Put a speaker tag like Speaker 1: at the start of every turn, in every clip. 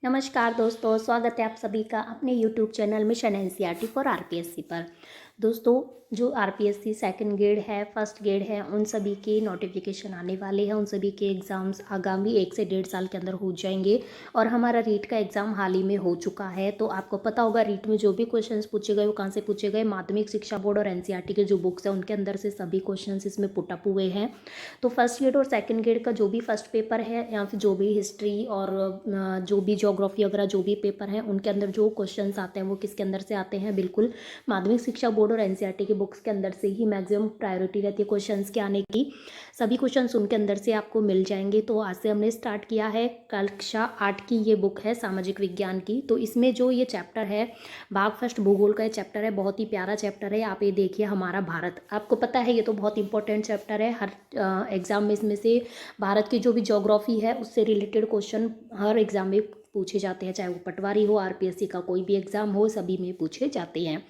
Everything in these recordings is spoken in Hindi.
Speaker 1: नमस्कार दोस्तों, स्वागत है आप सभी का अपने YouTube channel mission NCERT for RPSC पर। दोस्तों, जो आरपीएससी सेकंड ग्रेड है, फर्स्ट ग्रेड है, उन सभी के नोटिफिकेशन आने वाले हैं। उन सभी के एग्ज़ाम्स आगामी 1 से 1.5 साल के अंदर हो जाएंगे और हमारा रीट का एग्ज़ाम हाल ही में हो चुका है। तो आपको पता होगा रीट में जो भी क्वेश्चंस पूछे गए वो कहाँ से पूछे गए, माध्यमिक शिक्षा बोर्ड और एनसीईआरटी के जो बुक्स हैं उनके अंदर से सभी क्वेश्चन इसमें पुटअप हुए हैं। तो फर्स्ट ग्रेड और सेकंड ग्रेड का जो भी फर्स्ट पेपर है या फिर जो भी हिस्ट्री और जो भी ज्योग्राफी वगैरह जो भी पेपर हैं उनके अंदर जो क्वेश्चंस आते हैं वो किसके अंदर से आते हैं, बिल्कुल माध्यमिक शिक्षा बोर्ड और एनसीईआरटी के बुक्स के अंदर से ही मैक्सिमम प्रायोरिटी रहती है क्वेश्चंस के आने की। सभी क्वेश्चंस उनके अंदर से आपको मिल जाएंगे। तो आज से हमने स्टार्ट किया है कक्षा 8 की ये बुक है सामाजिक विज्ञान की। तो इसमें जो ये चैप्टर है भाग फर्स्ट भूगोल का ये चैप्टर है, बहुत ही प्यारा चैप्टर है। आप ये देखिए, हमारा भारत, आपको पता है ये तो बहुत इंपॉर्टेंट चैप्टर है। हर एग्जाम में इसमें से भारत की जो भी ज्योग्राफी है उससे रिलेटेड क्वेश्चन हर एग्जाम में पूछे जाते हैं, चाहे वो पटवारी हो, आरपीएससी का कोई भी एग्जाम हो, सभी में पूछे जाते हैं।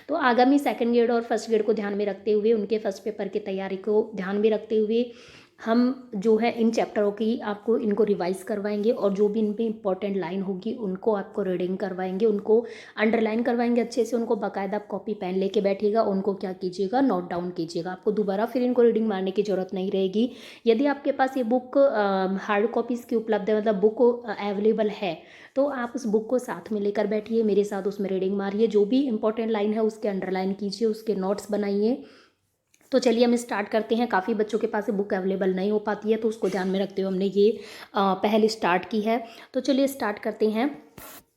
Speaker 1: तो आगामी सेकंड ग्रेड और फर्स्ट ग्रेड को ध्यान में रखते हुए, उनके फर्स्ट पेपर की तैयारी को ध्यान में रखते हुए हम जो है इन चैप्टरों की आपको इनको रिवाइज करवाएंगे और जो भी इन पे इंपॉर्टेंट लाइन होगी उनको आपको रीडिंग करवाएंगे, उनको अंडरलाइन करवाएंगे अच्छे से। उनको बाकायदा कॉपी पेन लेके बैठिएगा, उनको क्या कीजिएगा, नोट डाउन कीजिएगा। आपको दोबारा फिर इनको रीडिंग मारने की ज़रूरत नहीं रहेगी। यदि आपके पास ये बुक हार्ड कॉपीज़ की उपलब्ध है, मतलब बुक अवेलेबल है, तो आप उस बुक को साथ में लेकर बैठिए, मेरे साथ उसमें रीडिंग मारिए, जो भी इंपॉर्टेंट लाइन है उसके अंडरलाइन कीजिए, उसके नोट्स बनाइए। तो चलिए हम स्टार्ट करते हैं। काफ़ी बच्चों के पास बुक अवेलेबल नहीं हो पाती है, तो उसको ध्यान में रखते हुए हमने ये पहले स्टार्ट की है। तो चलिए स्टार्ट करते हैं।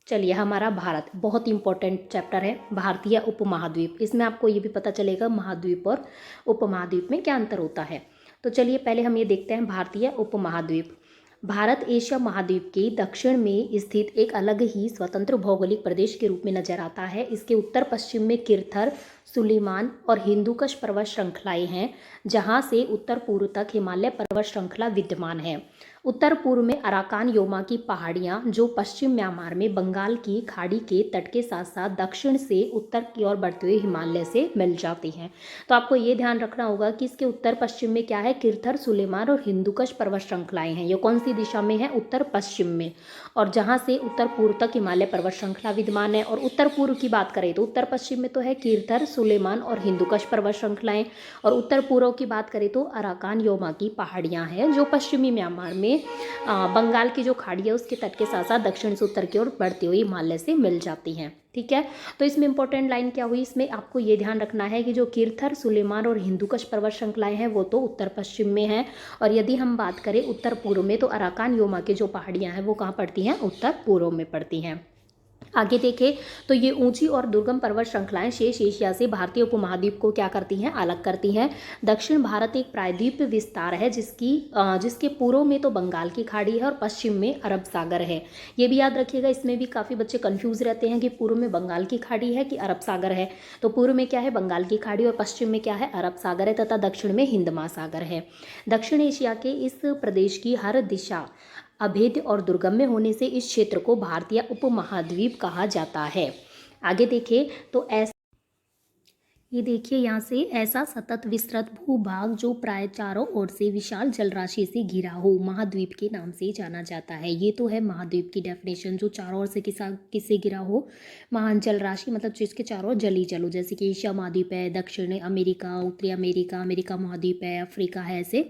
Speaker 1: चलिए, हमारा भारत बहुत इंपॉर्टेंट चैप्टर है, भारतीय उपमहाद्वीप। इसमें आपको ये भी पता चलेगा महाद्वीप और उपमहाद्वीप में क्या अंतर होता है। तो चलिए पहले हम ये देखते हैं भारतीय उपमहाद्वीप। भारत एशिया महाद्वीप के दक्षिण में स्थित एक अलग ही स्वतंत्र भौगोलिक प्रदेश के रूप में नजर आता है। इसके उत्तर पश्चिम में किरथर, सुलेमान और हिंदुकुश पर्वत श्रृंखलाएं हैं, जहां से उत्तर पूर्व तक हिमालय पर्वत श्रृंखला विद्यमान है। उत्तर पूर्व में अराकान योमा की पहाड़ियां, जो पश्चिम म्यांमार में बंगाल की खाड़ी के तट के साथ साथ दक्षिण से उत्तर की ओर बढ़ते हुए हिमालय से मिल जाती हैं। तो आपको ये ध्यान रखना होगा कि इसके उत्तर पश्चिम में क्या है, किरथर, सुलेमान और हिंदुकुश पर्वत श्रृंखलाएं हैं। ये कौन सी दिशा में है, उत्तर पश्चिम में, और जहां से उत्तर पूर्व तक हिमालय पर्वत श्रृंखला विद्यमान है। और उत्तर पूर्व की बात करें तो उत्तर पश्चिम में तो है किरथर, सुलेमान और हिंदुकुश पर्वत श्रृंखलाएं, और उत्तर पूर्व की बात करें तो अराकान योमा की पहाड़ियां हैं, जो पश्चिमी म्यांमार में बंगाल की जो खाड़ी है उसके तट के साथ साथ दक्षिण से उत्तर की ओर बढ़ती हुई हिमालय से मिल जाती हैं। ठीक है, तो इसमें इंपॉर्टेंट लाइन क्या हुई, इसमें आपको ये ध्यान रखना है कि जो किरथर, सुलेमान और हिंदुकुश पर्वत श्रृंखलाएं हैं वो तो उत्तर पश्चिम में हैं, और यदि हम बात करें उत्तर पूर्व में तो अराकान योमा की जो पहाड़ियां हैं वो कहाँ पड़ती हैं, उत्तर पूर्व में पड़ती हैं। आगे देखें तो ये ऊंची और दुर्गम पर्वत श्रृंखलाएं शेष एशिया से भारतीय उपमहाद्वीप को क्या करती हैं, अलग करती हैं। दक्षिण भारत एक प्रायद्वीप विस्तार है जिसके पूर्व में तो बंगाल की खाड़ी है और पश्चिम में अरब सागर है। ये भी याद रखिएगा, इसमें भी काफ़ी बच्चे कंफ्यूज रहते हैं कि पूर्व में बंगाल की खाड़ी है कि अरब सागर है। तो पूर्व में क्या है, बंगाल की खाड़ी, और पश्चिम में क्या है, अरब सागर है, तथा दक्षिण में हिंद महासागर है। दक्षिण एशिया के इस प्रदेश की हर दिशा अभेद्य और दुर्गम्य होने से इस क्षेत्र को भारतीय उपमहाद्वीप कहा जाता है। आगे देखें तो ये देखिए, यहाँ से ऐसा सतत विस्तृत भूभाग जो प्राय चारों ओर से विशाल जलराशि से घिरा हो महाद्वीप के नाम से जाना जाता है। ये तो है महाद्वीप की डेफिनेशन, जो चारों ओर से किससे घिरा हो, महान जलराशि, मतलब जिसके चारों ओर जली जलो, जैसे कि एशिया महाद्वीप है, दक्षिण अमेरिका, उत्तरी अमेरिका, अमेरिका महाद्वीप है, अफ्रीका है, ऐसे।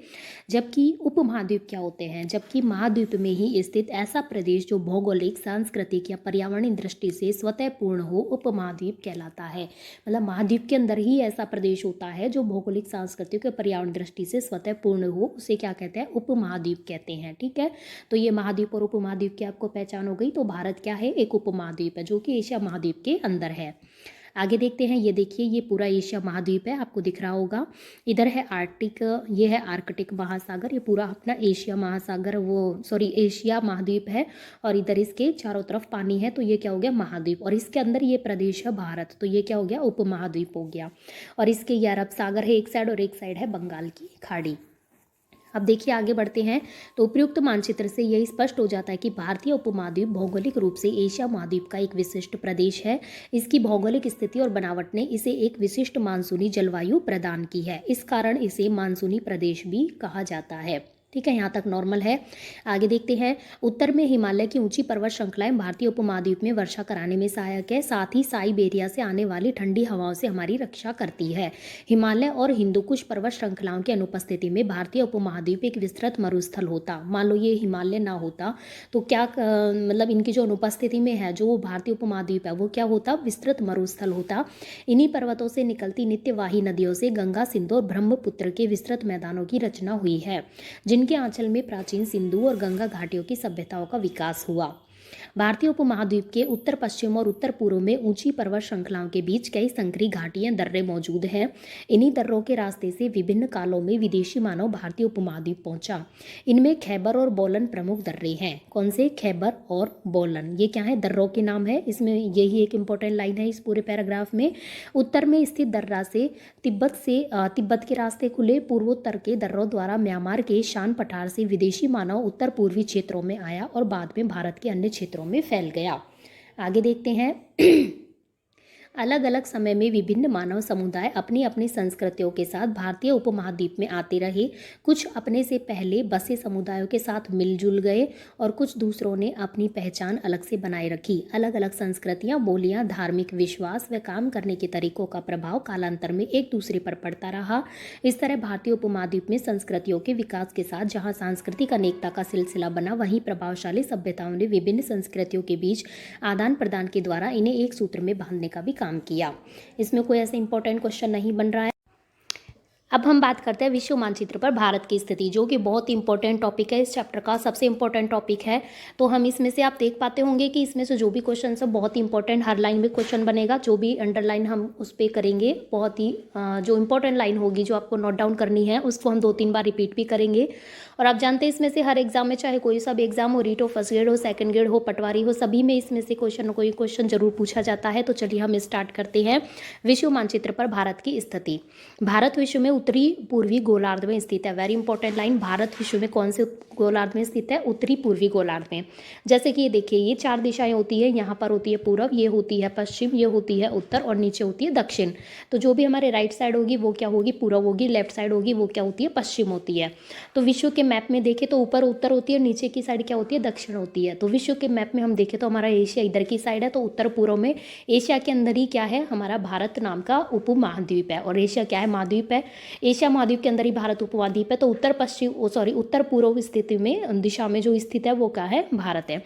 Speaker 1: जबकि उपमहाद्वीप क्या होते हैं, जबकि महाद्वीप में ही स्थित ऐसा प्रदेश जो भौगोलिक, सांस्कृतिक या पर्यावरणीय दृष्टि से स्वतः पूर्ण हो, उपमहाद्वीप कहलाता है। मतलब महाद्वीप के अंदर ही ऐसा प्रदेश होता है जो भौगोलिक, सांस्कृतिक और पर्यावरण दृष्टि से स्वतः पूर्ण हो, उसे क्या कहते हैं, उपमहाद्वीप कहते हैं। ठीक है, तो ये महाद्वीप और उपमहाद्वीप की आपको पहचान हो गई। तो भारत क्या है, एक उपमहाद्वीप है जो कि एशिया महाद्वीप के अंदर है। आगे देखते हैं, ये देखिए, ये पूरा एशिया महाद्वीप है, आपको दिख रहा होगा। इधर है आर्कटिक, ये है आर्कटिक महासागर, ये पूरा अपना एशिया महासागर, एशिया महाद्वीप है, और इधर इसके चारों तरफ पानी है, तो ये क्या हो गया, महाद्वीप। और इसके अंदर ये प्रदेश है भारत, तो ये क्या हो गया, उपमहाद्वीप हो गया। और इसके ये अरब सागर है एक साइड, और एक साइड है बंगाल की खाड़ी। अब देखिए आगे बढ़ते हैं, तो उपयुक्त मानचित्र से यही स्पष्ट हो जाता है कि भारतीय उपमहाद्वीप भौगोलिक रूप से एशिया महाद्वीप का एक विशिष्ट प्रदेश है। इसकी भौगोलिक स्थिति और बनावट ने इसे एक विशिष्ट मानसूनी जलवायु प्रदान की है, इस कारण इसे मानसूनी प्रदेश भी कहा जाता है। ठीक है, यहाँ तक नॉर्मल है। आगे देखते हैं, उत्तर में हिमालय की ऊंची पर्वत श्रृंखलाएं भारतीय उपमहाद्वीप में वर्षा कराने में सहायक है, साथ ही साइबेरिया से आने वाली ठंडी हवाओं से हमारी रक्षा करती है। हिमालय और हिंदुकुश पर्वत श्रृंखलाओं की अनुपस्थिति में भारतीय उपमहाद्वीप एक विस्तृत मरुस्थल होता। मान लो ये हिमालय ना होता तो क्या मतलब इनकी जो अनुपस्थिति में है जो भारतीय उपमहाद्वीप है वो क्या होता, विस्तृत मरुस्थल होता। इन्हीं पर्वतों से निकलती नित्यवाही नदियों से गंगा, सिंधु और ब्रह्मपुत्र के विस्तृत मैदानों की रचना हुई है, जिनके आंचल में प्राचीन सिंधु और गंगा घाटियों की सभ्यताओं का विकास हुआ। भारतीय उपमहाद्वीप के उत्तर पश्चिम और उत्तर पूर्व में ऊंची पर्वत श्रृंखलाओं के बीच कई संकरी घाटियां, दर्रे मौजूद हैं। इन्हीं दर्रों के रास्ते से विभिन्न कालों में विदेशी मानव भारतीय उपमहाद्वीप पहुंचा। इनमें खैबर और बोलन प्रमुख दर्रे हैं। कौन से? खैबर और बोलन। ये क्या है? दर्रों के नाम है। इसमें यही एक इंपॉर्टेंट लाइन है इस पूरे पैराग्राफ में। उत्तर में स्थित दर्रा से तिब्बत के रास्ते खुले। पूर्वोत्तर के दर्रों द्वारा म्यांमार के शान पठार से विदेशी मानव उत्तर पूर्वी क्षेत्रों में आया और बाद में भारत के अन्य क्षेत्रों में फैल गया। आगे देखते हैं अलग अलग समय में विभिन्न मानव समुदाय अपनी अपनी संस्कृतियों के साथ भारतीय उपमहाद्वीप में आते रहे। कुछ अपने से पहले बसे समुदायों के साथ मिलजुल गए और कुछ दूसरों ने अपनी पहचान अलग से बनाए रखी। अलग अलग संस्कृतियां, बोलियां, धार्मिक विश्वास व काम करने के तरीकों का प्रभाव कालांतर में एक दूसरे पर पड़ता रहा। इस तरह भारतीय उपमहाद्वीप में संस्कृतियों के विकास के साथ जहाँ सांस्कृतिक अनेकता का सिलसिला बना, वहीं प्रभावशाली सभ्यताओं ने विभिन्न संस्कृतियों के बीच आदान प्रदान के द्वारा इन्हें एक सूत्र में बांधने का भी काम किया। इसमें कोई ऐसे इंपॉर्टेंट क्वेश्चन नहीं बन रहा है। अब हम बात करते हैं विश्व मानचित्र पर भारत की स्थिति, जो कि बहुत ही इंपॉर्टेंट टॉपिक है, इस चैप्टर का सबसे इंपॉर्टेंट टॉपिक है। तो हम इसमें से आप देख पाते होंगे कि इसमें से जो भी क्वेश्चन है बहुत ही इंपॉर्टेंट, हर लाइन में क्वेश्चन बनेगा। जो भी अंडरलाइन हम उस पर करेंगे, बहुत ही जो इंपॉर्टेंट लाइन होगी जो आपको नोट डाउन करनी है उसको हम 2-3 बार रिपीट भी करेंगे। और आप जानते हैं इसमें से हर एग्जाम में, चाहे कोई सा भी एग्जाम हो, रीट हो, फर्स्ट ग्रेड हो, सेकंड ग्रेड हो, पटवारी हो, सभी में इसमें से कोई क्वेश्चन जरूर पूछा जाता है। तो चलिए हम स्टार्ट करते हैं। विश्व मानचित्र पर भारत की स्थिति। भारत विश्व में उत्तरी पूर्वी गोलार्ध में स्थित है। Very important line. भारत विश्व में कौन से गोलार्ध में स्थित है? उत्तरी पूर्वी गोलार्ध में। जैसे कि ये देखिए, ये 4 दिशाएं होती है। यहाँ पर होती है पूर्व, ये होती है पश्चिम, ये होती है उत्तर और नीचे होती है दक्षिण। तो जो भी हमारे राइट साइड होगी वो क्या होगी? पूर्व होगी। लेफ्ट साइड होगी वो क्या होती है? पश्चिम होती है। तो विश्व के मैप में देखें तो ऊपर उत्तर होती है, नीचे की साइड क्या होती है? दक्षिण होती है। तो विश्व के मैप में हम देखें तो हमारा एशिया इधर की साइड है, तो उत्तर पूर्व में एशिया के अंदर ही क्या है? हमारा भारत नाम का उपमहाद्वीप है। और एशिया क्या है? महाद्वीप है। एशिया महाद्वीप के अंदर ही भारत उपमहाद्वीप है। तो उत्तर पूर्व स्थिति में दिशा में जो स्थित है वो क्या है? भारत है।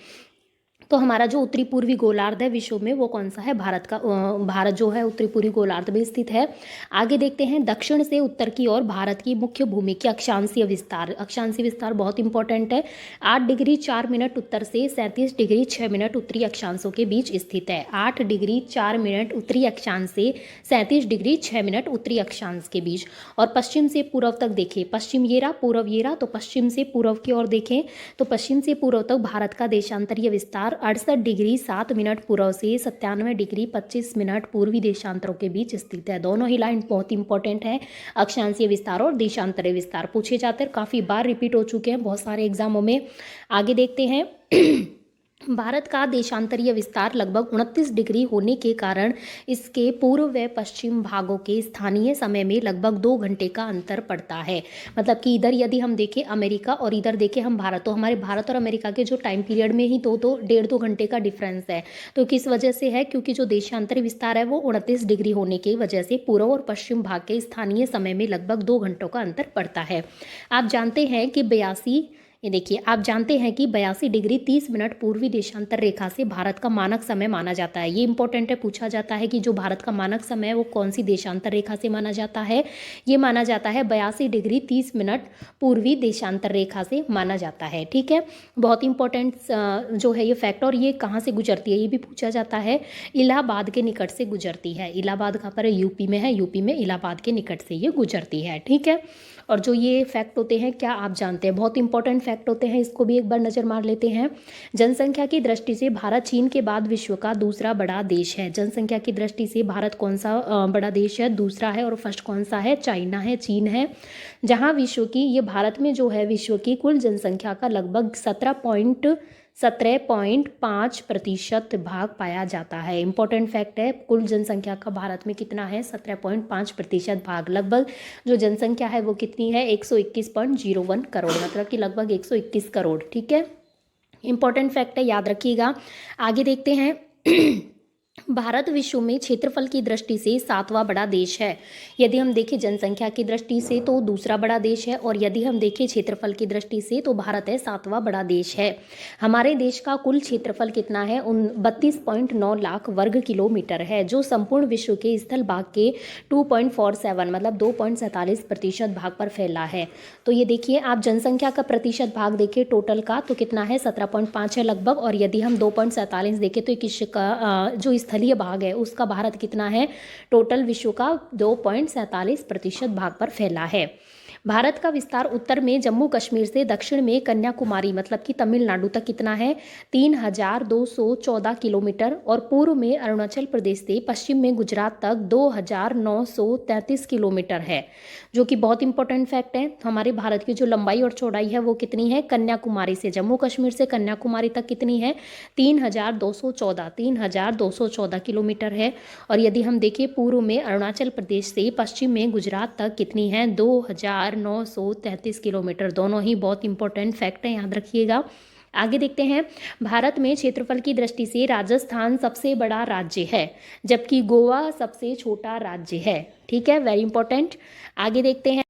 Speaker 1: तो हमारा जो उत्तरी पूर्वी गोलार्ध है विश्व में वो कौन सा है? भारत जो है उत्तरी पूर्वी गोलार्ध में स्थित है। आगे देखते हैं, दक्षिण से उत्तर की ओर भारत की मुख्य भूमि की अक्षांशीय विस्तार। अक्षांशीय विस्तार बहुत इंपॉर्टेंट है। 8 डिग्री 4 मिनट उत्तर से 37 डिग्री 6 मिनट उत्तरी अक्षांशों के बीच स्थित है। 8 डिग्री 4 मिनट उत्तरी अक्षांश से 37 डिग्री 6 मिनट उत्तरी अक्षांश के बीच। और पश्चिम से पूर्व तक देखें, पश्चिम ये रहा, पूर्व ये रहा। तो पश्चिम से पूर्व की ओर देखें तो पश्चिम से पूर्व तक भारत का देशांतरीय विस्तार 68 डिग्री 7 मिनट पूर्व से 97 डिग्री 25 मिनट पूर्वी देशांतरों के बीच स्थित है। दोनों ही लाइन बहुत इंपॉर्टेंट है। अक्षांशीय विस्तार और देशांतरीय विस्तार पूछे जाते हैं, काफ़ी बार रिपीट हो चुके हैं बहुत सारे एग्जामों में। आगे देखते हैं भारत का देशांतरीय विस्तार लगभग 29 डिग्री होने के कारण इसके पूर्व व पश्चिम भागों के स्थानीय समय में लगभग 2 घंटे का अंतर पड़ता है। मतलब कि इधर यदि हम देखें अमेरिका और इधर देखें हम भारत, तो हमारे भारत और अमेरिका के जो टाइम पीरियड में ही 1.5-2 घंटे का डिफरेंस है। तो किस वजह से है? क्योंकि जो देशांतरीय विस्तार है वो 29 डिग्री होने की वजह से पूर्व और पश्चिम भाग के स्थानीय समय में लगभग 2 घंटों का अंतर पड़ता है। आप जानते हैं कि 82 डिग्री 30 मिनट पूर्वी देशांतर रेखा से भारत का मानक समय माना जाता है। ये इंपॉर्टेंट है, पूछा जाता है कि जो भारत का मानक समय है वो कौन सी देशांतर रेखा से माना जाता है? ये माना जाता है 82 डिग्री 30 मिनट पूर्वी देशांतर रेखा से माना जाता है। ठीक है, बहुत इंपॉर्टेंट जो है ये फैक्ट। और ये कहाँ से गुजरती है ये भी पूछा जाता है। इलाहाबाद के निकट से गुजरती है। इलाहाबाद कहाँ पर है? यूपी में है। यूपी में इलाहाबाद के निकट से ये गुजरती है। ठीक है, और जो ये फैक्ट होते हैं क्या आप जानते हैं? बहुत इंपॉर्टेंट फैक्ट होते हैं, इसको भी एक बार नज़र मार लेते हैं। जनसंख्या की दृष्टि से भारत चीन के बाद विश्व का दूसरा बड़ा देश है। जनसंख्या की दृष्टि से भारत कौन सा बड़ा देश है? दूसरा है। और फर्स्ट कौन सा है? चाइना है, चीन है। जहाँ विश्व की, ये भारत में जो है विश्व की कुल जनसंख्या का लगभग 17.5% भाग पाया जाता है। इंपॉर्टेंट फैक्ट है, कुल जनसंख्या का भारत में कितना है? 17.5% भाग। लगभग जो जनसंख्या है वो कितनी है? 121.01 करोड़, मतलब कि लगभग 121 करोड़। ठीक है, इंपॉर्टेंट फैक्ट है, याद रखिएगा। आगे देखते हैं। भारत विश्व में क्षेत्रफल की दृष्टि से 7वां बड़ा देश है। यदि हम देखें जनसंख्या की दृष्टि से तो दूसरा बड़ा देश है, और यदि हम देखें क्षेत्रफल की दृष्टि से तो भारत है 7वां बड़ा देश है। हमारे देश का कुल क्षेत्रफल कितना है? 32.9 लाख वर्ग किलोमीटर है, जो संपूर्ण विश्व के स्थल भाग के 2.47 मतलब 2.47% भाग पर फैला है। तो ये देखिए आप, जनसंख्या का प्रतिशत भाग देखिए टोटल का तो कितना है? 17.5 है लगभग। और यदि हम 2.47 देखें तो किसी का जो स्थलीय भाग है उसका भारत कितना है? टोटल विश्व का 2.47% भाग पर फैला है। भारत का विस्तार उत्तर में जम्मू कश्मीर से दक्षिण में कन्याकुमारी मतलब कि तमिलनाडु तक कितना है? 3,214 किलोमीटर, और पूर्व में अरुणाचल प्रदेश से पश्चिम में गुजरात तक 2,933 किलोमीटर है, जो कि बहुत इंपॉर्टेंट फैक्ट है। हमारे भारत की जो लंबाई और चौड़ाई है वो कितनी है? कन्याकुमारी से, जम्मू कश्मीर से कन्याकुमारी तक कितनी है? 3,214 किलोमीटर है। और यदि हम देखें पूर्व में अरुणाचल प्रदेश से पश्चिम में गुजरात तक कितनी है? 2,933 किलोमीटर। दोनों ही बहुत इंपॉर्टेंट फैक्ट है, याद रखिएगा। आगे देखते हैं। भारत में क्षेत्रफल की दृष्टि से राजस्थान सबसे बड़ा राज्य है, जबकि गोवा सबसे छोटा राज्य है। ठीक है, वेरी इंपॉर्टेंट। आगे देखते हैं।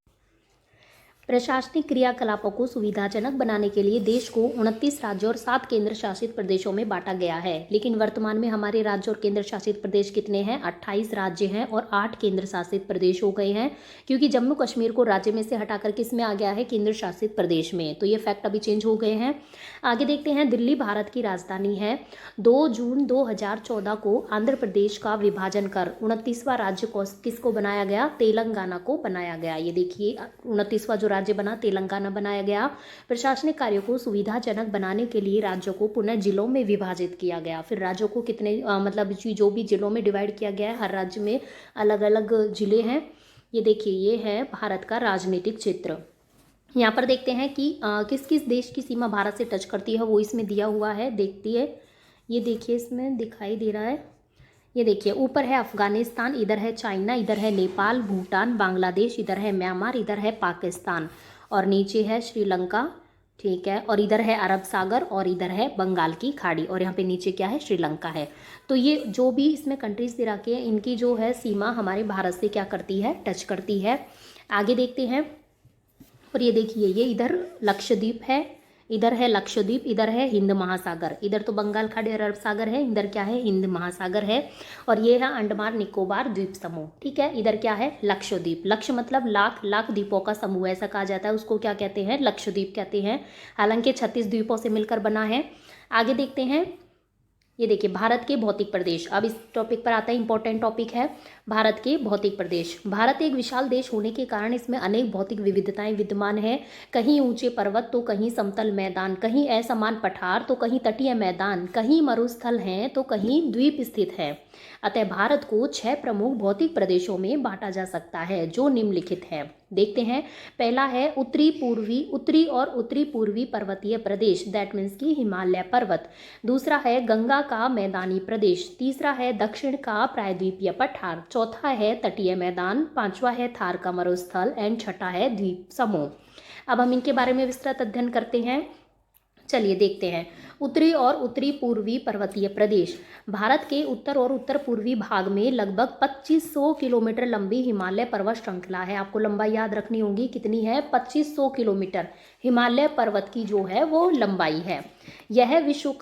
Speaker 1: प्रशासनिक क्रियाकलापों को सुविधाजनक बनाने के लिए देश को 29 राज्यों और 7 केंद्र शासित प्रदेशों में बांटा गया है। लेकिन वर्तमान में हमारे राज्य और केंद्र शासित प्रदेश कितने हैं? 28 राज्य हैं और 8 केंद्र शासित प्रदेश हो गए हैं, क्योंकि जम्मू कश्मीर को राज्य में से हटाकर किस में आ गया है? केंद्र शासित प्रदेश में। तो ये फैक्ट अभी चेंज हो गए हैं। आगे देखते हैं। दिल्ली भारत की राजधानी है। 2 जून 2014 को आंध्र प्रदेश का विभाजन कर 29वां राज्य को किसको बनाया गया? तेलंगाना को बनाया गया। ये देखिए 29वां जो राज्य बना तेलंगाना बनाया गया। प्रशासनिक कार्यों को सुविधाजनक बनाने के लिए राज्यों को पुनः जिलों में विभाजित किया गया। फिर राज्यों को कितने मतलब जो भी जिलों में डिवाइड किया गया है, हर राज्य में अलग अलग जिले हैं। ये देखिए, ये है भारत का राजनीतिक क्षेत्र। यहाँ पर देखते हैं कि किस किस देश की सीमा भारत से टच करती है, वो इसमें दिया हुआ है। देखती है, ये देखिए इसमें दिखाई दे रहा है। ये देखिए ऊपर है अफगानिस्तान, इधर है चाइना, इधर है नेपाल, भूटान, बांग्लादेश, इधर है म्यांमार, इधर है पाकिस्तान, और नीचे है श्रीलंका। ठीक है, और इधर है अरब सागर, और इधर है बंगाल की खाड़ी, और यहाँ पे नीचे क्या है? श्रीलंका है। तो ये जो भी इसमें कंट्रीज दे रखी है, इनकी जो है सीमा हमारे भारत से क्या करती है? टच करती है। आगे देखते हैं। और ये देखिए, ये इधर लक्षद्वीप है, इधर है लक्षद्वीप, इधर है हिंद महासागर। इधर तो बंगाल खाड़ी और अरब सागर है, इधर क्या है? हिंद महासागर है। और ये है अंडमान निकोबार द्वीप समूह। ठीक है, इधर क्या है? लक्षद्वीप। लक्ष्य मतलब लाख, लाख द्वीपों का समूह ऐसा कहा जाता है, उसको क्या कहते हैं? लक्षद्वीप कहते हैं। हालांकि 36 द्वीपों से मिलकर बना है। आगे देखते हैं। ये देखिए भारत के भौतिक प्रदेश। अब इस टॉपिक पर आता है, इंपॉर्टेंट टॉपिक है भारत के भौतिक प्रदेश। भारत एक विशाल देश होने के कारण इसमें अनेक भौतिक विविधताएं विद्यमान है। कहीं ऊंचे पर्वत तो कहीं समतल मैदान, कहीं असमान पठार तो कहीं तटीय मैदान, कहीं मरुस्थल हैं तो कहीं द्वीप स्थित है। अतः भारत को 6 प्रमुख भौतिक प्रदेशों में बांटा जा सकता है, जो निम्नलिखित है। देखते हैं। पहला है उत्तरी और उत्तरी पूर्वी पर्वतीय प्रदेश, दैट मीन्स की हिमालय पर्वत। दूसरा है गंगा का मैदानी प्रदेश। तीसरा है दक्षिण का प्रायद्वीपीय पठार। चौथा है तटीय मैदान। पांचवा है थार का मरुस्थल, एंड छठा है द्वीप समूह। अब हम इनके बारे में विस्तृत अध्ययन करते हैं। चलिए देखते हैं। उत्तरी और उत्तरी पूर्वी पर्वतीय प्रदेश। भारत के उत्तर और उत्तर पूर्वी भाग में लगभग 2500 किलोमीटर लंबी हिमालय पर्वत श्रृंखला है। आपको लंबाई याद रखनी होगी, कितनी है? 2500 किलोमीटर हिमालय पर्वत की जो है वो लंबाई है। यह विश्व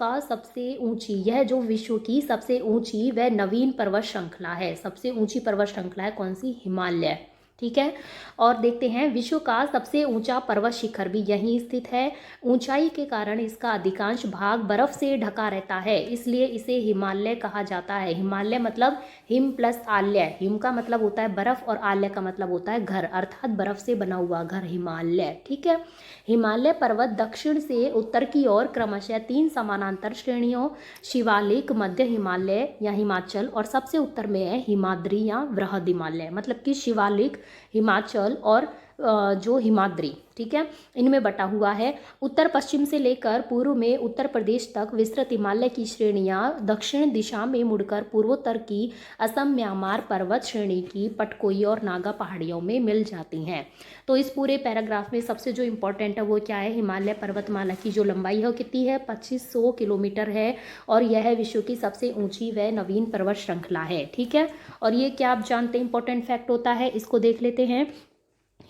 Speaker 1: जो विश्व की सबसे ऊंची व नवीन पर्वत श्रृंखला है। सबसे ऊंची पर्वत श्रृंखला है कौन सी? हिमालय। ठीक है, और देखते हैं। विश्व का सबसे ऊंचा पर्वत शिखर भी यहीं स्थित है। ऊंचाई के कारण इसका अधिकांश भाग बर्फ से ढका रहता है, इसलिए इसे हिमालय कहा जाता है। हिमालय मतलब हिम प्लस आल्य। हिम का मतलब होता है बर्फ और आल्य का मतलब होता है घर, अर्थात बर्फ से बना हुआ घर हिमालय। ठीक है, हिमालय पर्वत दक्षिण से उत्तर की ओर क्रमशः 3 समानांतर श्रेणियों, शिवालिक, मध्य हिमालय या हिमाचल, और सबसे उत्तर में है हिमाद्री या वृहद हिमालय। मतलब कि शिवालिक, हिमाचल और जो हिमाद्री, ठीक है, इनमें बटा हुआ है। उत्तर पश्चिम से लेकर पूर्व में उत्तर प्रदेश तक विस्तृत हिमालय की श्रेणियां दक्षिण दिशा में मुड़कर पूर्वोत्तर की असम म्यांमार पर्वत श्रेणी की पटकोई और नागा पहाड़ियों में मिल जाती हैं। तो इस पूरे पैराग्राफ में सबसे जो इम्पोर्टेंट है वो क्या है, हिमालय पर्वतमाला की जो लंबाई है वो कितनी है, 2500 किलोमीटर है और यह विश्व की सबसे ऊंची व नवीन पर्वत श्रृंखला है, ठीक है। और ये क्या आप जानते हैं इंपॉर्टेंट फैक्ट होता है, इसको देख लेते हैं।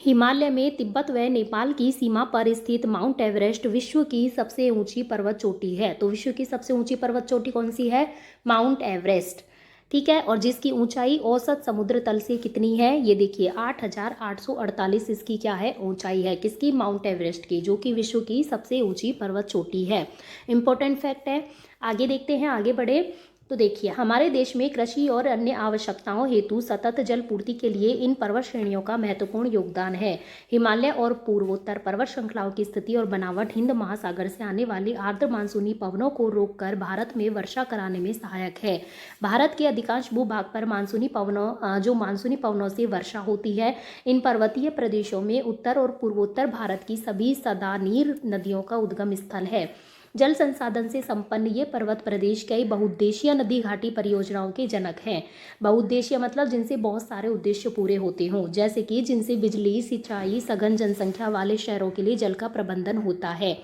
Speaker 1: हिमालय में तिब्बत व नेपाल की सीमा पर स्थित माउंट एवरेस्ट विश्व की सबसे ऊंची पर्वत चोटी है। तो विश्व की सबसे ऊंची पर्वत चोटी कौन सी है, माउंट एवरेस्ट, ठीक है। और जिसकी ऊंचाई औसत समुद्र तल से कितनी है, ये देखिए 8,848 इसकी क्या है, ऊंचाई है, किसकी, माउंट एवरेस्ट की, जो कि विश्व की सबसे ऊंची पर्वत चोटी है। इंपॉर्टेंट फैक्ट है। आगे देखते हैं, आगे बढ़े तो देखिए हमारे देश में कृषि और अन्य आवश्यकताओं हेतु सतत जल पूर्ति के लिए इन पर्वत श्रेणियों का महत्वपूर्ण योगदान है। हिमालय और पूर्वोत्तर पर्वत श्रृंखलाओं की स्थिति और बनावट हिंद महासागर से आने वाली आर्द्र मानसूनी पवनों को रोककर भारत में वर्षा कराने में सहायक है। भारत के अधिकांश भूभाग पर मानसूनी पवनों से वर्षा होती है। इन पर्वतीय प्रदेशों में उत्तर और पूर्वोत्तर भारत की सभी सदानीर नदियों का उद्गम स्थल है। जल संसाधन से संपन्न ये पर्वत प्रदेश कई बहुउद्देशीय नदी घाटी परियोजनाओं के जनक हैं। बहुउद्देशीय मतलब जिनसे बहुत सारे उद्देश्य पूरे होते हों, जैसे कि जिनसे बिजली, सिंचाई, सघन जनसंख्या वाले शहरों के लिए जल का प्रबंधन होता है।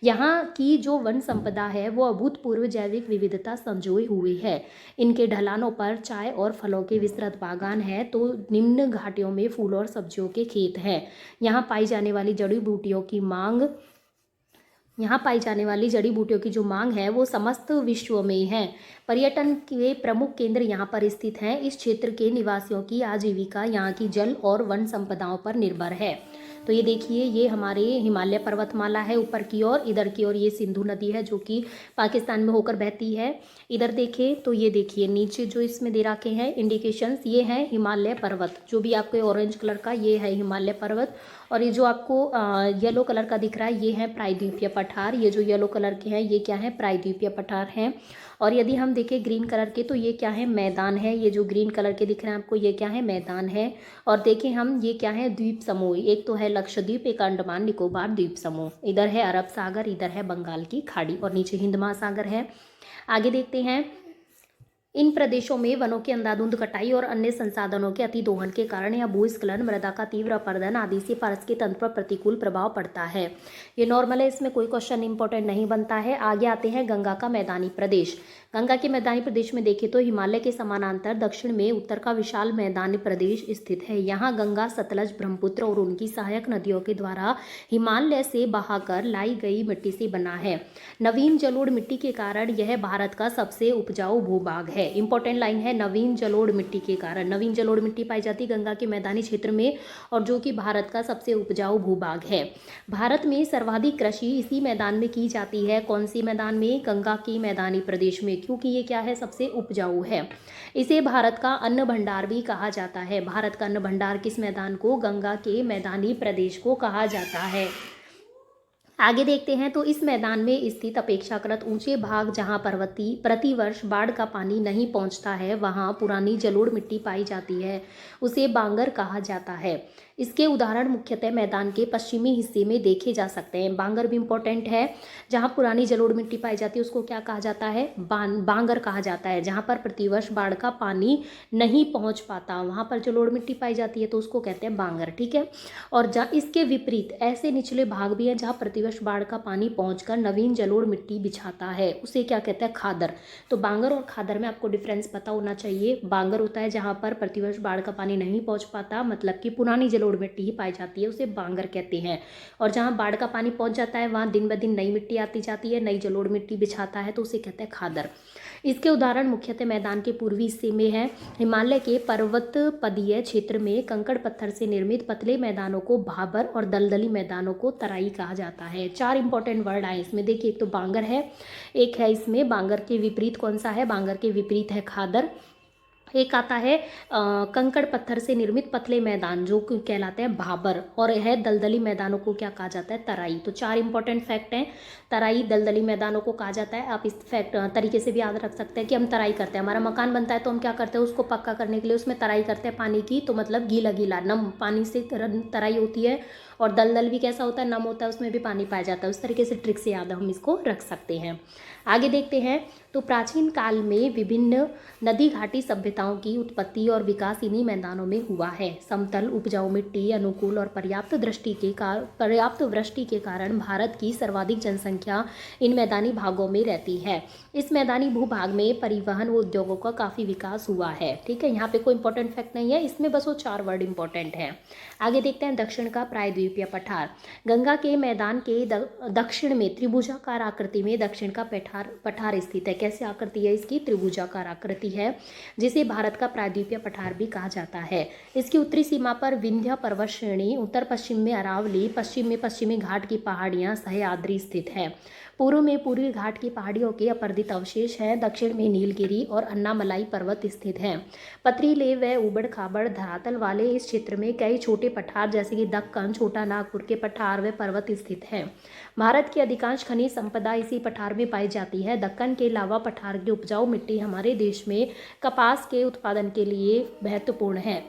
Speaker 1: यहाँ की जो वन संपदा है वो अभूतपूर्व जैविक विविधता संजोए हुई है। इनके ढलानों पर चाय और फलों के विस्तृत बागान है, तो निम्न घाटियों में फूल और सब्जियों के खेत हैं। यहाँ पाई जाने वाली जड़ी बूटियों की जो मांग है वो समस्त विश्व में है। पर्यटन के प्रमुख केंद्र यहाँ पर स्थित हैं। इस क्षेत्र के निवासियों की आजीविका यहाँ की जल और वन संपदाओं पर निर्भर है। तो ये देखिए, ये हमारे हिमालय पर्वतमाला है ऊपर की ओर, इधर की ओर ये सिंधु नदी है जो कि पाकिस्तान में होकर बहती है। इधर देखें तो ये देखिए नीचे जो इसमें दे रखे हैं इंडिकेशंस, ये है हिमालय पर्वत, जो भी आपको ऑरेंज कलर का ये है हिमालय पर्वत। और ये जो आपको येलो कलर का दिख रहा है ये है प्रायद्वीपीय पठार। ये जो येलो कलर के हैं ये क्या है, प्रायद्वीपीय पठार हैं। और यदि हम देखें ग्रीन कलर के तो ये क्या है, मैदान है। ये जो ग्रीन कलर के दिख रहे हैं आपको ये क्या है, मैदान है। और देखें हम ये क्या है, द्वीप समूह, एक तो है लक्षद्वीप, एक अंडमान निकोबार द्वीप समूह। इधर है अरब सागर, इधर है बंगाल की खाड़ी और नीचे हिंद महासागर है। आगे देखते हैं, इन प्रदेशों में वनों की अंधाधुंध कटाई और अन्य संसाधनों के अति दोहन के कारण या भूस्खलन, मृदा का तीव्र अपरदन आदि से पारिस्थितिकी तंत्र पर प्रतिकूल प्रभाव पड़ता है। ये नॉर्मल है, इसमें कोई क्वेश्चन इंपॉर्टेंट नहीं बनता है। आगे आते हैं गंगा का मैदानी प्रदेश। गंगा के मैदानी प्रदेश में देखें तो हिमालय के समानांतर दक्षिण में उत्तर का विशाल मैदानी प्रदेश स्थित है। यहाँ गंगा, सतलज, ब्रह्मपुत्र और उनकी सहायक नदियों के द्वारा हिमालय से बहाकर लाई गई मिट्टी से बना है। नवीन जलोढ़ मिट्टी के कारण यह भारत का सबसे उपजाऊ भूभाग है। इंपॉर्टेंट लाइन है, नवीन जलोढ़ मिट्टी के कारण। नवीन जलोढ़ मिट्टी पाई जाती है गंगा के मैदानी क्षेत्र में और जो कि भारत का सबसे उपजाऊ भूभाग है। भारत में सर्वाधिक कृषि इसी मैदान में की जाती है। कौन सी मैदान में, गंगा के मैदानी प्रदेश में, क्योंकि ये क्या है, सबसे उपजाऊ है। इसे भारत का अन्न भंडार भी कहा जाता है। भारत का अन्न भंडार किस मैदान को, गंगा के मैदानी प्रदेश को कहा जाता है। आगे देखते हैं तो इस मैदान में स्थित अपेक्षाकृत ऊंचे भाग जहां प्रतिवर्ष बाढ़ का पानी नहीं पहुंचता है, वहां पुरानी जलोढ़ मिट्टी पाई जाती है, उसे बांगर कहा जाता है। इसके उदाहरण मुख्यतः मैदान के पश्चिमी हिस्से में देखे जा सकते हैं। बांगर भी इंपॉर्टेंट है, जहां पुरानी जलोढ़ मिट्टी पाई जाती है उसको क्या कहा जाता है, बांगर कहा जाता है। जहां पर प्रतिवर्ष बाढ़ का पानी नहीं पहुंच पाता वहां पर जलोढ़ मिट्टी पाई जाती है तो उसको कहते हैं बांगर, ठीक है। और जहाँ इसके विपरीत ऐसे निचले भाग भी हैं जहाँ प्रतिवर्ष बाढ़ का पानी पहुंचकर नवीन जलोढ़ मिट्टी बिछाता है, उसे क्या कहते हैं, खादर। तो बांगर और खादर में आपको डिफरेंस पता होना चाहिए। बांगर होता है जहाँ पर प्रतिवर्ष बाढ़ का पानी नहीं पहुंच पाता, मतलब कि पुरानी जलोढ़ मिट्टी ही पाई जाती है, उसे बांगर कहते हैं। और जहाँ बाढ़ का पानी पहुंच जाता है वहाँ दिन ब दिन नई मिट्टी आती जाती है, नई जलोढ़ मिट्टी बिछाता है तो उसे कहते हैं खादर। इसके उदाहरण मुख्यतः मैदान के पूर्वी हिस्से में है। हिमालय के पर्वतपदीय क्षेत्र में कंकड़ पत्थर से निर्मित पतले मैदानों को भाबर और दलदली मैदानों को तराई कहा जाता है। 4 इंपॉर्टेंट वर्ड आए इसमें, देखिए एक तो बांगर है, एक है इसमें बांगर के विपरीत कौन सा है, बांगर के विपरीत है खादर, एक आता है कंकड़ पत्थर से निर्मित पतले मैदान जो कि कहलाते हैं भाबर, और है दलदली मैदानों को क्या कहा जाता है, तराई। तो 4 इंपॉर्टेंट फैक्ट हैं। तराई दलदली मैदानों को कहा जाता है। आप इस फैक्ट तरीके से भी याद रख सकते हैं कि हम तराई करते हैं, हमारा मकान बनता है तो हम क्या करते हैं, उसको पक्का करने के लिए उसमें तराई करते हैं पानी की, तो मतलब गीला गीला नम पानी से तराई होती है। और दलदल भी कैसा होता है, नम होता है, उसमें भी पानी पाया जाता है। उस तरीके से ट्रिक से याद हम इसको रख सकते हैं। आगे देखते हैं। तो प्राचीन काल में विभिन्न नदी घाटी सभ्यताओं की उत्पत्ति और विकास इन्हीं मैदानों में हुआ है। समतल उपजाऊ मिट्टी, अनुकूल और पर्याप्त वृष्टि के कारण भारत की सर्वाधिक जनसंख्या इन मैदानी भागों में रहती है। इस मैदानी भूभाग में परिवहन व उद्योगों का काफ़ी विकास हुआ है। ठीक है, यहाँ पे कोई इंपॉर्टेंट फैक्ट नहीं है, इसमें बस वो 4 वर्ड इंपॉर्टेंट हैं। आगे देखते हैं दक्षिण का प्रायद्वीपीय पठार। गंगा के मैदान के दक्षिण में त्रिभुजाकार आकृति में दक्षिण का पठार स्थित है। कैसे आकृति है इसकी, त्रिभुजाकार आकृति है, जिसे भारत का प्रायद्वीपीय पठार भी कहा जाता है। इसकी उत्तरी सीमा पर विंध्य पर्वत श्रेणी, उत्तर पश्चिम में अरावली, पश्चिम में पश्चिमी घाट की पहाड़ियां सह्याद्री स्थित है। पूर्व में पूर्वी घाट की पहाड़ियों के अपरदित अवशेष हैं। दक्षिण में नीलगिरी और अन्नामलाई पर्वत स्थित हैं। पथरीले व उबड़ खाबड़ धरातल वाले इस क्षेत्र में कई छोटे पठार जैसे कि दक्कन, छोटा नागपुर के पठार व पर्वत स्थित हैं। भारत की अधिकांश खनिज संपदा इसी पठार में पाई जाती है। दक्कन के अलावा पठार की उपजाऊ मिट्टी हमारे देश में कपास के उत्पादन के लिए महत्वपूर्ण है।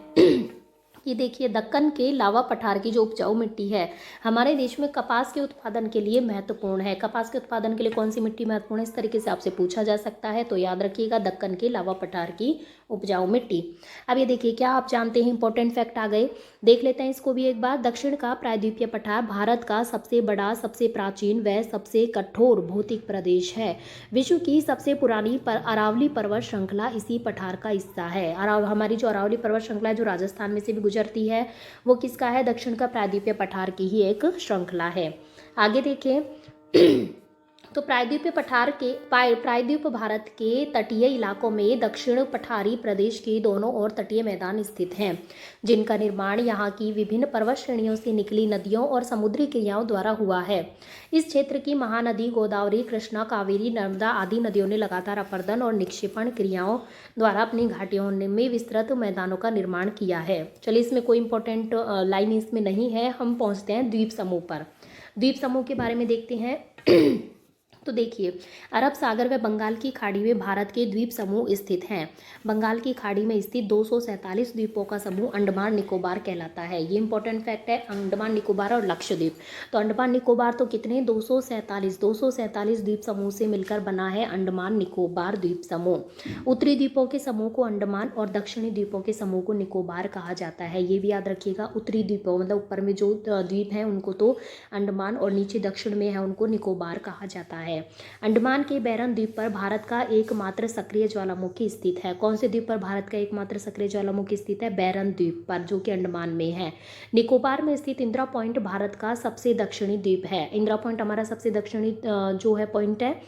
Speaker 1: ये देखिए, दक्कन के लावा पठार की जो उपजाऊ मिट्टी है हमारे देश में कपास के उत्पादन के लिए महत्वपूर्ण है। कपास के उत्पादन के लिए कौन सी मिट्टी महत्वपूर्ण है, इस तरीके से आपसे पूछा जा सकता है, तो याद रखिएगा दक्कन के लावा पठार की उपजाऊ मिट्टी। अब ये देखिए, क्या आप जानते हैं, इंपॉर्टेंट फैक्ट आ गए, देख लेते हैं इसको भी एक बार। दक्षिण का प्रायद्वीपीय पठार भारत का सबसे बड़ा, सबसे प्राचीन व सबसे कठोर भौतिक प्रदेश है। विश्व की सबसे पुरानी अरावली पर्वत श्रृंखला इसी पठार का हिस्सा है। हमारी जो अरावली पर्वत श्रृंखला है जो राजस्थान में से भी गुजरती है, वो किसका है, दक्षिण का प्रायद्वीपीय पठार की ही एक श्रृंखला है। आगे देखें। तो प्रायद्वीप भारत के तटीय इलाकों में दक्षिण पठारी प्रदेश के दोनों ओर तटीय मैदान स्थित हैं, जिनका निर्माण यहाँ की विभिन्न पर्वत श्रेणियों से निकली नदियों और समुद्री क्रियाओं द्वारा हुआ है। इस क्षेत्र की महानदी गोदावरी, कृष्णा, कावेरी, नर्मदा आदि नदियों ने लगातार अपरदन और निक्षेपण क्रियाओं द्वारा अपनी घाटियों में विस्तृत मैदानों का निर्माण किया है। चलिए, इसमें कोई इंपॉर्टेंट लाइन इसमें नहीं है, हम पहुँचते हैं द्वीप समूह पर। द्वीप समूह के बारे में देखते हैं। तो देखिए, अरब सागर व बंगाल की खाड़ी में भारत के द्वीप समूह स्थित हैं। बंगाल की खाड़ी में स्थित 247 द्वीपों का समूह अंडमान निकोबार कहलाता है। ये इंपॉर्टेंट फैक्ट है, अंडमान निकोबार और लक्षद्वीप। तो अंडमान निकोबार तो कितने, 247 द्वीप समूह से मिलकर बना है अंडमान निकोबार द्वीप समूह। उत्तरी द्वीपों के समूह को अंडमान और दक्षिणी द्वीपों के समूह को निकोबार कहा जाता है। ये भी याद रखिएगा, उत्तरी द्वीपों मतलब ऊपर में जो द्वीप हैं उनको तो अंडमान और नीचे दक्षिण में है उनको निकोबार कहा जाता है। अंडमान के बैरन द्वीप पर भारत का एकमात्र सक्रिय ज्वालामुखी स्थित है। कौन से द्वीप पर भारत का एकमात्र सक्रिय ज्वालामुखी स्थित है, बैरन द्वीप पर, जो कि अंडमान में है। निकोबार में स्थित इंदिरा पॉइंट भारत का सबसे दक्षिणी द्वीप है। इंदिरा पॉइंट हमारा सबसे दक्षिणी जो है पॉइंट है।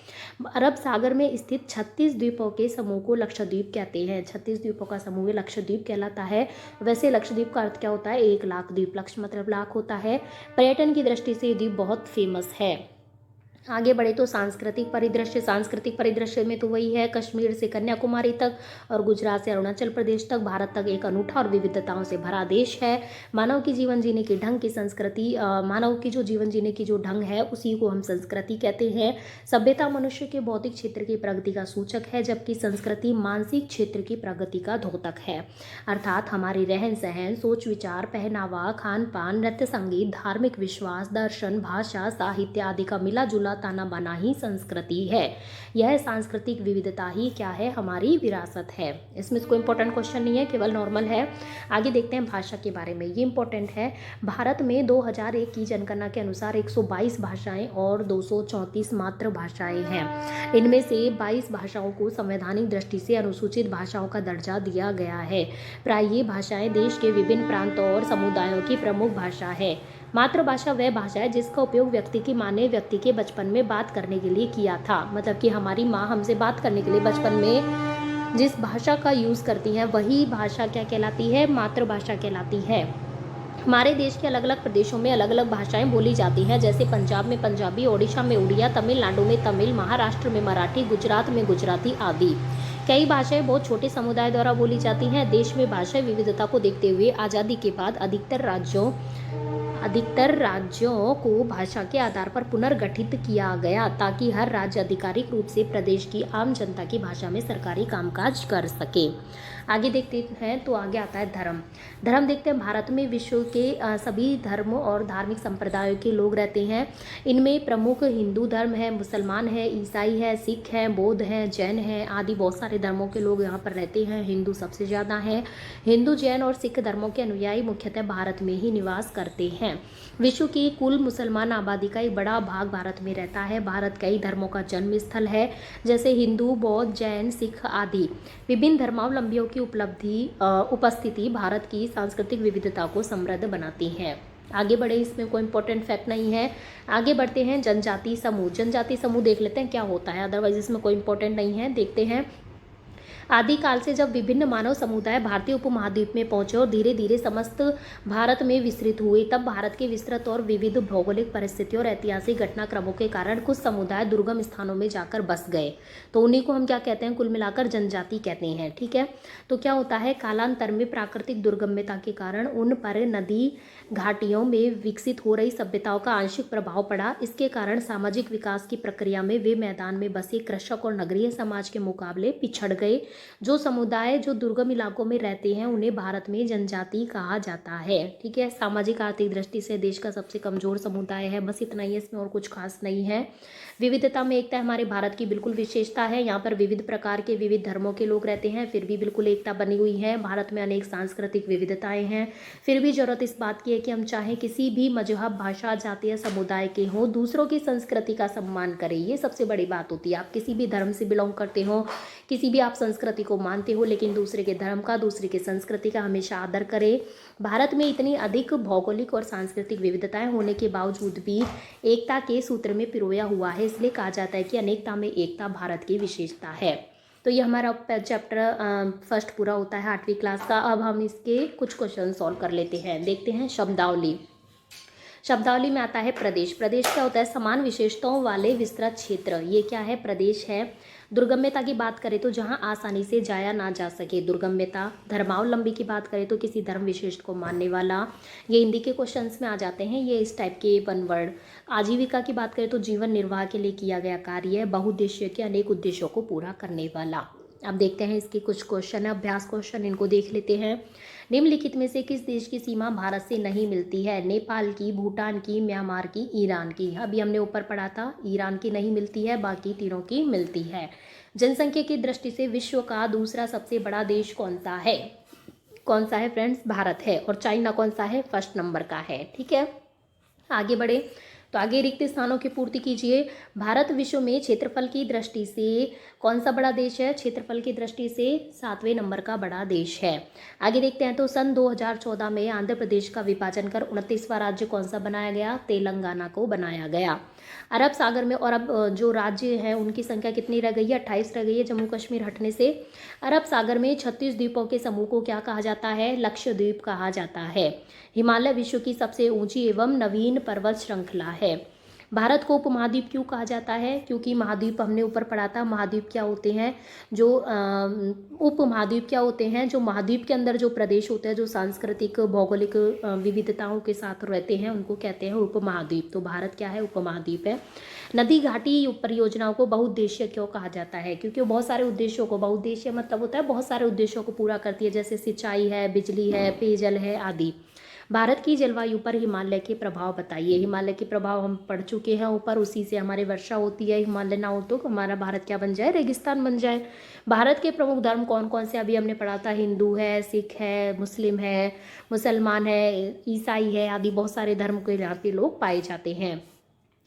Speaker 1: अरब सागर में स्थित 36 द्वीपों के समूह को लक्षद्वीप कहते हैं। 36 द्वीपों का समूह लक्षद्वीप कहलाता है। वैसे लक्षद्वीप का अर्थ क्या होता है, 1 लाख द्वीप, लक्ष मतलब लाख होता है। पर्यटन की दृष्टि से ये द्वीप बहुत फेमस है। आगे बढ़े तो सांस्कृतिक परिदृश्य में तो वही है, कश्मीर से कन्याकुमारी तक और गुजरात से अरुणाचल प्रदेश तक भारत तक एक अनूठा और विविधताओं से भरा देश है। मानव की जीवन जीने की ढंग की संस्कृति, मानव की जो जीवन जीने की जो ढंग है उसी को हम संस्कृति कहते हैं। सभ्यता मनुष्य के भौतिक क्षेत्र की प्रगति का सूचक है, जबकि संस्कृति मानसिक क्षेत्र की प्रगति का द्योतक है। अर्थात हमारी रहन सहन, सोच विचार, पहनावा, खान पान, नृत्य संगीत, धार्मिक विश्वास, दर्शन, भाषा, साहित्य आदि का मिला जुला ताना बाना ही संस्कृति है। यह सांस्कृतिक विविधता ही क्या है, हमारी विरासत है। इसमें कोई इंपॉर्टेंट क्वेश्चन नहीं है, केवल नॉर्मल है। आगे देखते हैं भाषा के बारे में, ये इंपॉर्टेंट है। भारत में 2001 की जनगणना के अनुसार 122 भाषाएं और 234 मातृभाषाएं हैं। इनमें से 22 भाषाओं को संवैधानिक दृष्टि से अनुसूचित भाषाओं का दर्जा दिया गया है। प्राय ये भाषाएं देश के विभिन्न प्रांतों और समुदायों की प्रमुख भाषा है। मातृभाषा वह भाषा है जिसका उपयोग व्यक्ति की माँ ने व्यक्ति के बचपन में बात करने के लिए किया था। मतलब कि हमारी माँ हमसे बात करने के लिए बचपन में जिस भाषा का यूज़ करती हैं वही भाषा क्या कहलाती है, मातृभाषा कहलाती है। हमारे देश के अलग अलग प्रदेशों में अलग अलग भाषाएं बोली जाती हैं, जैसे पंजाब में पंजाबी, ओडिशा में उड़िया, तमिलनाडु में तमिल, महाराष्ट्र में मराठी, गुजरात में गुजराती आदि। कई भाषाएं बहुत छोटे समुदाय द्वारा बोली जाती हैं। देश में भाषा विविधता को देखते हुए आज़ादी के बाद अधिकतर राज्यों को भाषा के आधार पर पुनर्गठित किया गया, ताकि हर राज्य आधिकारिक रूप से प्रदेश की आम जनता की भाषा में सरकारी कामकाज कर सके। आगे देखते हैं तो आगे आता है धर्म। धर्म देखते हैं, भारत में विश्व के सभी धर्मों और धार्मिक संप्रदायों के लोग रहते हैं। इनमें प्रमुख हिंदू धर्म है, मुसलमान है, ईसाई है, सिख हैं, बौद्ध हैं, जैन हैं आदि बहुत सारे धर्मों के लोग यहाँ पर रहते हैं। हिंदू सबसे ज़्यादा हैं। हिंदू, जैन और सिख धर्मों के अनुयायी मुख्यतः भारत में ही निवास करते हैं। विश्व की कुल मुसलमान आबादी का एक बड़ा भाग भारत में रहता है। भारत कई धर्मों का जन्म स्थल है, जैसे हिंदू, बौद्ध, जैन, सिख आदि। विभिन्न धर्मावलंबियों की उपस्थिति भारत की सांस्कृतिक विविधता को समृद्ध बनाती है। आगे बढ़े, इसमें कोई इंपॉर्टेंट फैक्ट नहीं है। आगे बढ़ते हैं, जनजाति समूह। जनजाति समूह देख लेते हैं क्या होता है, अदरवाइज इसमें कोई इंपॉर्टेंट नहीं है। देखते हैं, आदिकाल से जब विभिन्न मानव समुदाय भारतीय उपमहाद्वीप में पहुंचे और धीरे धीरे समस्त भारत में विस्तृत हुए, तब भारत के विस्तृत और विविध भौगोलिक परिस्थितियों और ऐतिहासिक घटनाक्रमों के कारण कुछ समुदाय दुर्गम स्थानों में जाकर बस गए। तो उन्हीं को हम क्या कहते हैं, कुल मिलाकर जनजाति कहते हैं। ठीक है, तो क्या होता है, कालांतर में प्राकृतिक दुर्गम्यता के कारण उन पर नदी घाटियों में विकसित हो रही सभ्यताओं का आंशिक प्रभाव पड़ा। इसके कारण सामाजिक विकास की प्रक्रिया में वे मैदान में बसे कृषक और नगरीय समाज के मुकाबले पिछड़ गए। जो समुदाय जो दुर्गम इलाकों में रहते हैं उन्हें भारत में जनजाति कहा जाता है। ठीक है, सामाजिक आर्थिक दृष्टि से देश का सबसे कमजोर समुदाय है। बस इतना ही है, इसमें और कुछ खास नहीं है। विविधता में एकता हमारे भारत की बिल्कुल विशेषता है। यहाँ पर विविध प्रकार के विविध धर्मों के लोग रहते हैं, फिर भी बिल्कुल एकता बनी हुई है। भारत में अनेक सांस्कृतिक विविधताएं हैं, फिर भी जरूरत इस बात की है कि हम चाहे किसी भी मजहब, भाषा, जाति या समुदाय के हों, दूसरों की संस्कृति का सम्मान करें। ये सबसे बड़ी बात होती है। आप किसी भी धर्म से बिलोंग करते हो, किसी भी आप संस्कृति को मानते हो, लेकिन दूसरे के धर्म का, दूसरे की संस्कृति का हमेशा आदर करें। भारत में इतनी अधिक भौगोलिक और सांस्कृतिक विविधताएं होने के बावजूद भी एकता के सूत्र में पिरोया हुआ है, इसलिए कहा जाता है कि अनेकता में एकता भारत की विशेषता है। तो ये हमारा चैप्टर फर्स्ट पूरा होता है 8वीं क्लास का। अब हम इसके कुछ क्वेश्चन सॉल्व कर लेते हैं। देखते हैं शब्दावली। शब्दावली में आता है प्रदेश। प्रदेश क्या होता है, समान विशेषताओं वाले विस्तृत क्षेत्र। ये क्या है, प्रदेश है। दुर्गम्यता की बात करें तो जहां आसानी से जाया ना जा सके, दुर्गम्यता। धर्मावलंबी की बात करें तो किसी धर्म विशेष को मानने वाला। ये हिंदी के क्वेश्चंस में आ जाते हैं, ये इस टाइप के वन वर्ड। आजीविका की बात करें तो जीवन निर्वाह के लिए किया गया कार्य। बहुउद्देश्य के अनेक उद्देश्यों को पूरा करने वाला। अब देखते हैं इसके कुछ क्वेश्चन है, अभ्यास क्वेश्चन, इनको देख लेते हैं। निम्नलिखित में से किस देश की सीमा भारत से नहीं मिलती है? नेपाल की, भूटान की, म्यांमार की, ईरान की। अभी हमने ऊपर पढ़ा था, ईरान की नहीं मिलती है, बाकी तीनों की मिलती है। जनसंख्या की दृष्टि से विश्व का दूसरा सबसे बड़ा देश कौन सा है? कौन सा है फ्रेंड्स? भारत है। और चाइना कौन सा है? फर्स्ट नंबर का है। ठीक है, आगे बढ़े तो आगे रिक्त स्थानों की पूर्ति कीजिए। भारत विश्व में क्षेत्रफल की दृष्टि से कौन सा बड़ा देश है? क्षेत्रफल की दृष्टि से 7वें नंबर का बड़ा देश है। आगे देखते हैं तो सन 2014 में आंध्र प्रदेश का विभाजन कर 29वां राज्य कौन सा बनाया गया? तेलंगाना को बनाया गया। अरब सागर में, और अब जो राज्य हैं उनकी संख्या कितनी रह गई है? 28 रह गई है जम्मू कश्मीर हटने से। अरब सागर में 36 द्वीपों के समूह को क्या कहा जाता है? लक्षद्वीप कहा जाता है। हिमालय विश्व की सबसे ऊंची एवं नवीन पर्वत श्रृंखला है। भारत को उपमहाद्वीप क्यों कहा जाता है? क्योंकि महाद्वीप हमने ऊपर पढ़ा था, महाद्वीप क्या होते हैं, जो उपमहाद्वीप क्या होते हैं, जो महाद्वीप के अंदर जो प्रदेश होते हैं, जो सांस्कृतिक भौगोलिक विविधताओं के साथ रहते हैं, उनको कहते हैं उपमहाद्वीप। तो भारत क्या है? उपमहाद्वीप है। नदी घाटी परियोजनाओं को बहुउद्देशीय क्यों कहा जाता है? क्योंकि वो बहुत सारे उद्देश्यों को, बहुउद्देशीय मतलब होता है बहुत सारे उद्देश्यों को पूरा करती है, जैसे सिंचाई है, बिजली है, पेयजल है आदि। भारत की जलवायु पर हिमालय के प्रभाव बताइए। हिमालय के प्रभाव हम पढ़ चुके हैं ऊपर, उसी से हमारी वर्षा होती है। हिमालय ना हो तो हमारा भारत क्या बन जाए? रेगिस्तान बन जाए। भारत के प्रमुख धर्म कौन कौन से? अभी हमने पढ़ा था, हिंदू है, सिख है, मुस्लिम है, मुसलमान है, ईसाई है आदि बहुत सारे धर्म के यहाँ पे लोग पाए जाते हैं।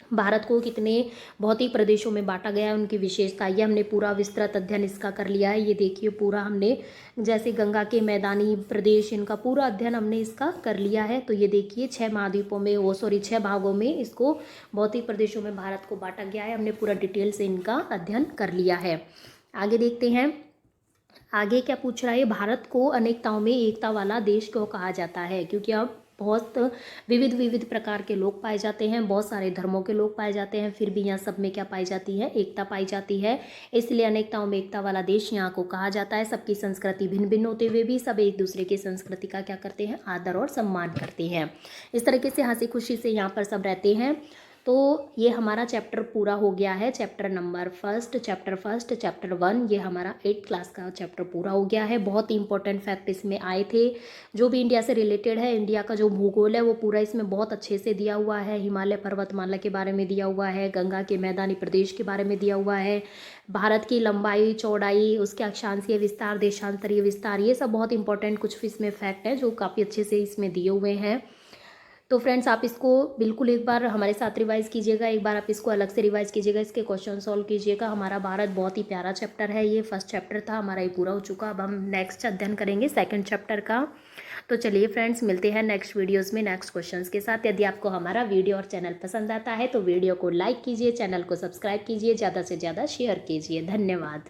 Speaker 1: भारत को कितने भौतिक प्रदेशों में बांटा गया है, उनकी विशेषता, ये हमने पूरा विस्तृत अध्ययन इसका कर लिया है। ये देखिए पूरा हमने, जैसे गंगा के मैदानी प्रदेश, इनका पूरा अध्ययन हमने इसका कर लिया है। तो ये देखिए 6 महाद्वीपों में, 6 भागों में इसको भौतिक प्रदेशों में भारत को बांटा गया है। हमने पूरा डिटेल से इनका अध्ययन कर लिया है। आगे देखते हैं, आगे क्या पूछ रहा है, भारत को अनेकताओं में एकता वाला देश क्यों कहा जाता है? क्योंकि अब बहुत विविध विविध प्रकार के लोग पाए जाते हैं, बहुत सारे धर्मों के लोग पाए जाते हैं, फिर भी यहाँ सब में क्या पाई जाती है, एकता पाई जाती है। इसलिए अनेकताओं में एकता वाला देश यहाँ को कहा जाता है। सबकी संस्कृति भिन्न भिन्न होते हुए भी सब एक दूसरे की संस्कृति का क्या करते हैं, आदर और सम्मान करते हैं। इस तरीके से हंसी खुशी से यहाँ पर सब रहते हैं। तो ये हमारा चैप्टर पूरा हो गया है, चैप्टर नंबर फर्स्ट, चैप्टर 1, ये हमारा 8th क्लास का चैप्टर पूरा हो गया है। बहुत ही इंपॉर्टेंट फैक्ट इसमें आए थे, जो भी इंडिया से रिलेटेड है। इंडिया का जो भूगोल है वो पूरा इसमें बहुत अच्छे से दिया हुआ है। हिमालय पर्वतमाला के बारे में दिया हुआ है, गंगा के मैदानी प्रदेश के बारे में दिया हुआ है, भारत की लंबाई चौड़ाई, उसके अक्षांशीय विस्तार, देशांतरीय विस्तार, ये सब बहुत इंपॉर्टेंट कुछ इसमें फैक्ट है जो काफ़ी अच्छे से इसमें दिए हुए हैं। तो फ्रेंड्स आप इसको बिल्कुल एक बार हमारे साथ रिवाइज़ कीजिएगा, एक बार आप इसको अलग से रिवाइज़ कीजिएगा, इसके क्वेश्चन सॉल्व कीजिएगा। हमारा भारत बहुत ही प्यारा चैप्टर है, ये फर्स्ट चैप्टर था हमारा, ये पूरा हो चुका। अब हम नेक्स्ट अध्ययन करेंगे सेकंड चैप्टर का। तो चलिए फ्रेंड्स, मिलते हैं नेक्स्ट वीडियोज़ में नेक्स्ट क्वेश्चंस के साथ। यदि आपको हमारा वीडियो और चैनल पसंद आता है तो वीडियो को लाइक कीजिए, चैनल को सब्सक्राइब कीजिए, ज़्यादा से ज़्यादा शेयर कीजिए। धन्यवाद।